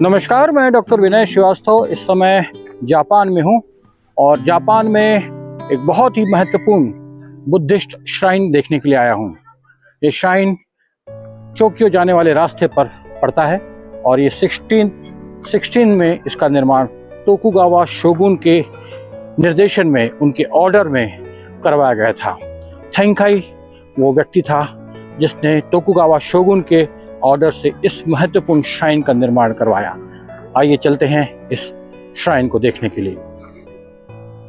नमस्कार, मैं डॉक्टर विनय श्रीवास्तव इस समय जापान में हूँ और जापान में एक बहुत ही महत्वपूर्ण बुद्धिस्ट श्राइन देखने के लिए आया हूँ। ये श्राइन टोक्यो जाने वाले रास्ते पर पड़ता है और ये 1616 में इसका निर्माण तोकुगावा शोगुन के निर्देशन में, उनके ऑर्डर में करवाया गया था। थेंकाई वो व्यक्ति था जिसने तोकुगावा शोगुन के ऑर्डर से इस महत्वपूर्ण श्राइन का निर्माण करवाया। आइए चलते हैं इस श्राइन को देखने के लिए।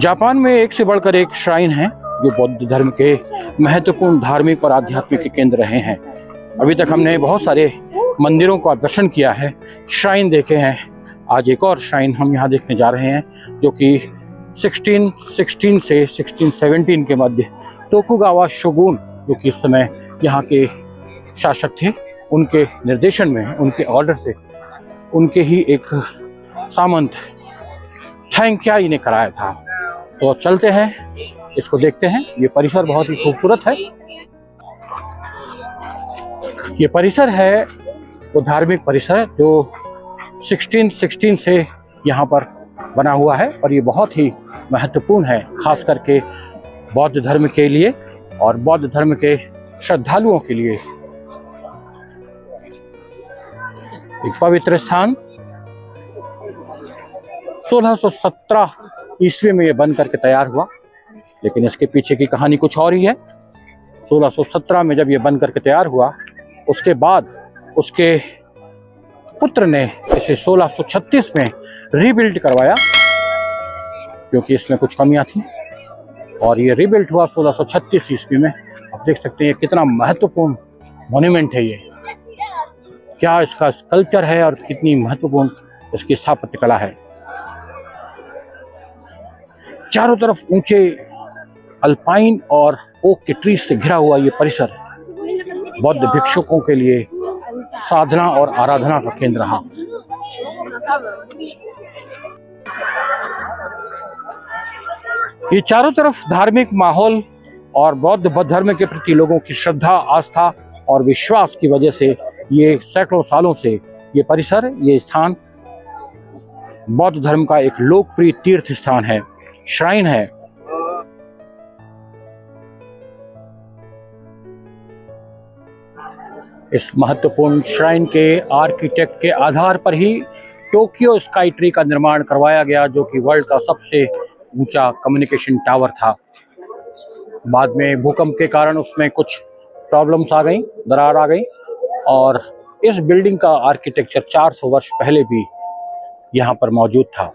जापान में एक से बढ़कर एक श्राइन है जो बौद्ध धर्म के महत्वपूर्ण धार्मिक और आध्यात्मिक केंद्र रहे हैं। अभी तक हमने बहुत सारे मंदिरों का दर्शन किया है, श्राइन देखे हैं। आज एक और श्राइन हम यहाँ देखने जा रहे हैं जो कि 1616 से 1617 के मध्य तोकुगावा शोगुन, जो कि इस समय यहाँ के शासक थे, उनके निर्देशन में, उनके ऑर्डर से, उनके ही एक सामंत थेंकाई ने कराया था। तो चलते हैं, इसको देखते हैं। ये परिसर बहुत ही खूबसूरत है। ये परिसर है वो धार्मिक परिसर जो 1616 से यहाँ पर बना हुआ है और ये बहुत ही महत्वपूर्ण है, खास करके बौद्ध धर्म के लिए और बौद्ध धर्म के श्रद्धालुओं के लिए। एक पवित्र स्थान 1617 ईस्वी में ये बन करके तैयार हुआ, लेकिन इसके पीछे की कहानी कुछ और ही है। 1617 में जब ये बन करके तैयार हुआ, उसके बाद उसके पुत्र ने इसे 1636 में रीबिल्ड करवाया क्योंकि इसमें कुछ कमियां थी और ये रीबिल्ड हुआ 1636 ईस्वी में। आप देख सकते हैं कितना महत्वपूर्ण मॉन्यूमेंट है ये, क्या इसका स्कल्पचर है और कितनी महत्वपूर्ण इसकी स्थापत्य कला है। चारों तरफ ऊंचे अल्पाइन और ओक के ट्रीज से घिरा हुआ ये परिसर बौद्ध भिक्षुकों के लिए साधना और आराधना का केंद्र रहा। ये चारों तरफ धार्मिक माहौल और बौद्ध धर्म के प्रति लोगों की श्रद्धा, आस्था और विश्वास की वजह से ये सैकड़ों सालों से ये परिसर, ये स्थान बौद्ध धर्म का एक लोकप्रिय तीर्थ स्थान है, श्राइन है। इस महत्वपूर्ण श्राइन के आर्किटेक्ट के आधार पर ही टोक्यो स्काई ट्री का निर्माण करवाया गया, जो कि वर्ल्ड का सबसे ऊंचा कम्युनिकेशन टावर था। बाद में भूकंप के कारण उसमें कुछ प्रॉब्लम्स आ गई, दरार आ गई और इस बिल्डिंग का आर्किटेक्चर 400 वर्ष पहले भी यहाँ पर मौजूद था।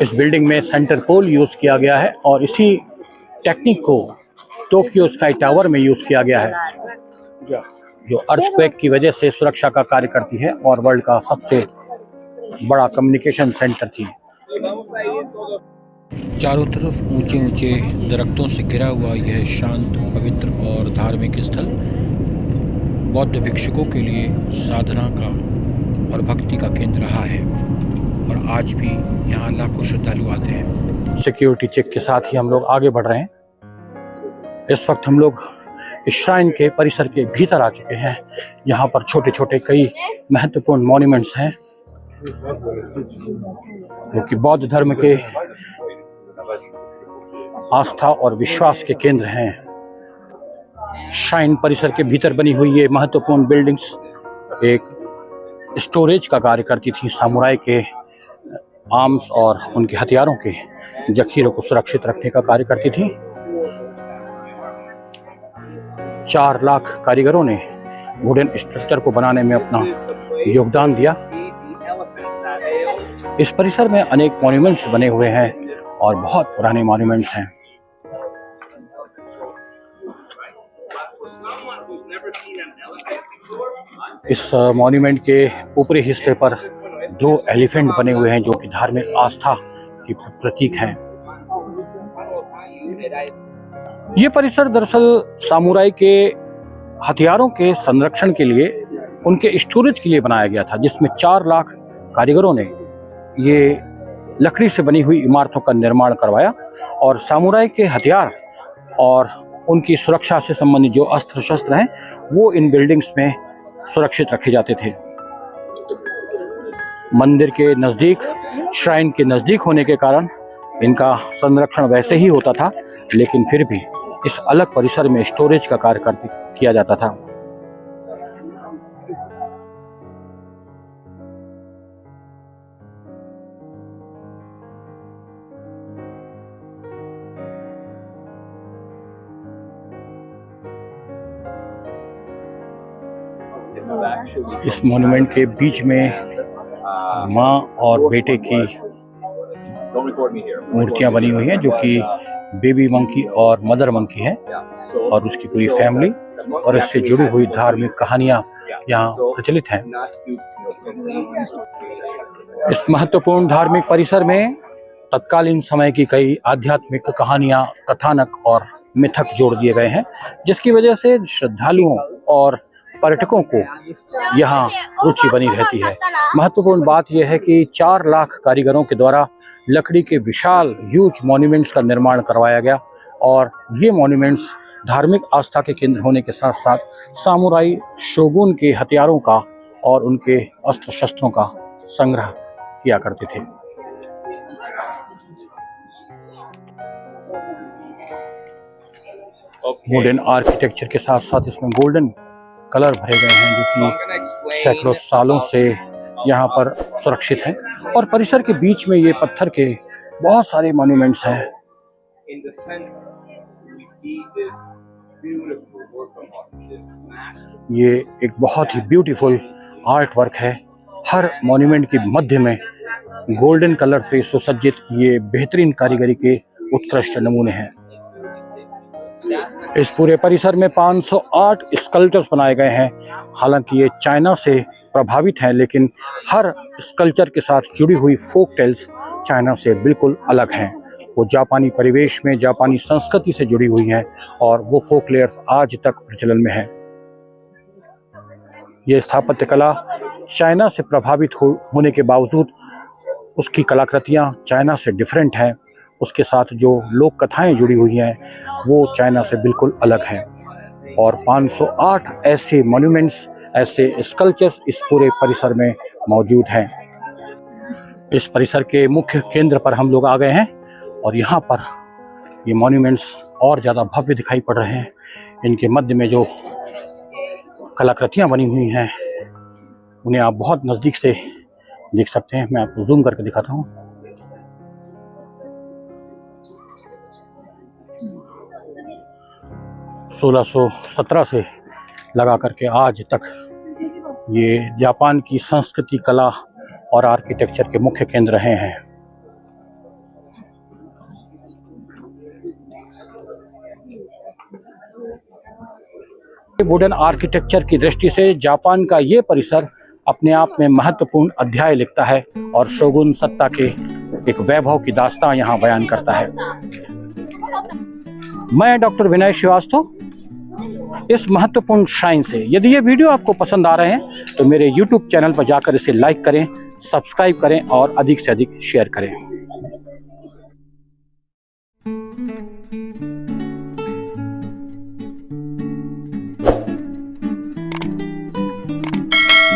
इस बिल्डिंग में सेंटर पोल यूज किया गया है और इसी टेक्निक को टोक्यो स्काई टावर में यूज किया गया है, जो अर्थक्वेक की वजह से सुरक्षा का कार्य करती है और वर्ल्ड का सबसे बड़ा कम्युनिकेशन सेंटर थी। चारों तरफ ऊंचे ऊंचे दरख्तों से घिरा हुआ यह शांत, पवित्र और धार्मिक स्थल बौद्ध भिक्षुकों के लिए साधना का और भक्ति का केंद्र रहा है और आज भी यहाँ लाखों श्रद्धालु आते हैं। सिक्योरिटी चेक के साथ ही हम लोग आगे बढ़ रहे हैं। इस वक्त हम लोग इस श्राइन के परिसर के भीतर आ चुके हैं। यहाँ पर छोटे छोटे कई महत्वपूर्ण मॉन्यूमेंट्स हैं जो कि बौद्ध धर्म के आस्था और विश्वास के केंद्र हैं। श्राइन परिसर के भीतर बनी हुई ये महत्वपूर्ण बिल्डिंग्स एक स्टोरेज का कार्य करती थी। सामुराई के आर्म्स और उनके हथियारों के जखीरों को सुरक्षित रखने का कार्य करती थी। 4 लाख कारीगरों ने वुडन स्ट्रक्चर को बनाने में अपना योगदान दिया। इस परिसर में अनेक मॉन्यूमेंट्स बने हुए हैं और बहुत पुराने मॉन्यूमेंट्स हैं। इस मॉन्यूमेंट के ऊपरी हिस्से पर 2 एलिफेंट बने हुए हैं जो कि धार्मिक आस्था की प्रतीक हैं। ये परिसर दरअसल सामुराई के हथियारों के संरक्षण के लिए, उनके स्टोरेज के लिए बनाया गया था, जिसमें 4 लाख कारीगरों ने ये लकड़ी से बनी हुई इमारतों का निर्माण करवाया और सामुराई के हथियार और उनकी सुरक्षा से संबंधित जो अस्त्र शस्त्र हैं वो इन बिल्डिंग्स में सुरक्षित रखे जाते थे। मंदिर के नज़दीक, श्राइन के नज़दीक होने के कारण इनका संरक्षण वैसे ही होता था, लेकिन फिर भी इस अलग परिसर में स्टोरेज का कार्य किया जाता था। इस मॉन्यूमेंट के बीच में माँ और बेटे की मूर्तियां बनी हुई हैं, जो कि बेबी मंकी और मदर मंकी है, और उसकी पूरी फैमिली और इससे जुड़ी हुई धार्मिक कहानियां यहाँ प्रचलित हैं। इस महत्वपूर्ण धार्मिक परिसर में तत्कालीन समय की कई आध्यात्मिक कहानियां, कथानक और मिथक जोड़ दिए गए हैं, जिसकी वजह से श्रद्धालुओं और पर्यटकों को यहाँ रुचि बनी रहती है। महत्वपूर्ण बात यह है कि 4 लाख कारीगरों के द्वारा लकड़ी के विशाल ह्यूज मॉन्यूमेंट्स का निर्माण करवाया गया, और ये मॉन्यूमेंट्स धार्मिक आस्था के केंद्र होने के साथ साथ सामुराई शोगुन के हथियारों का और उनके अस्त्र शस्त्रों का संग्रह किया करते थे। वुडन आर्किटेक्चर के साथ साथ इसमें गोल्डन कलर भरे गए हैं, जो कि सैकड़ों सालों से यहाँ पर सुरक्षित हैं। और परिसर के बीच में ये पत्थर के बहुत सारे मॉन्यूमेंट्स हैं। ये एक बहुत ही ब्यूटीफुल आर्ट वर्क है। हर मॉन्यूमेंट के मध्य में गोल्डन कलर से सुसज्जित ये बेहतरीन कारीगरी के उत्कृष्ट नमूने हैं। इस पूरे परिसर में 508 स्कल्पचर्स बनाए गए हैं। हालांकि ये चाइना से प्रभावित हैं, लेकिन हर स्कल्पचर के साथ जुड़ी हुई फोक टेल्स चाइना से बिल्कुल अलग हैं। वो जापानी परिवेश में, जापानी संस्कृति से जुड़ी हुई हैं, और वो फोक लेयर्स आज तक प्रचलन में हैं। ये स्थापत्य कला चाइना से प्रभावित होने के बावजूद उसकी कलाकृतियाँ चाइना से डिफरेंट हैं। उसके साथ जो लोक कथाएँ जुड़ी हुई हैं वो चाइना से बिल्कुल अलग हैं। और 508 ऐसे मॉन्यूमेंट्स, ऐसे स्कल्पचर्स इस पूरे परिसर में मौजूद हैं। इस परिसर के मुख्य केंद्र पर हम लोग आ गए हैं, और यहाँ पर ये मॉन्यूमेंट्स और ज़्यादा भव्य दिखाई पड़ रहे हैं। इनके मध्य में जो कलाकृतियाँ बनी हुई हैं उन्हें आप बहुत नज़दीक से देख सकते हैं। मैं आपको जूम करके दिखाता हूँ। सोलह 17 से लगा करके आज तक ये जापान की संस्कृति, कला और आर्किटेक्चर के मुख्य केंद्र रहे हैं। वुडन आर्किटेक्चर की दृष्टि से जापान का ये परिसर अपने आप में महत्वपूर्ण अध्याय लिखता है, और शोगुन सत्ता के एक वैभव की दास्तां यहाँ बयान करता है। मैं डॉक्टर विनय श्रीवास्तव इस महत्वपूर्ण श्राइन से। यदि ये वीडियो आपको पसंद आ रहे हैं तो मेरे YouTube चैनल पर जाकर इसे लाइक करें, सब्सक्राइब करें और अधिक से अधिक शेयर करें।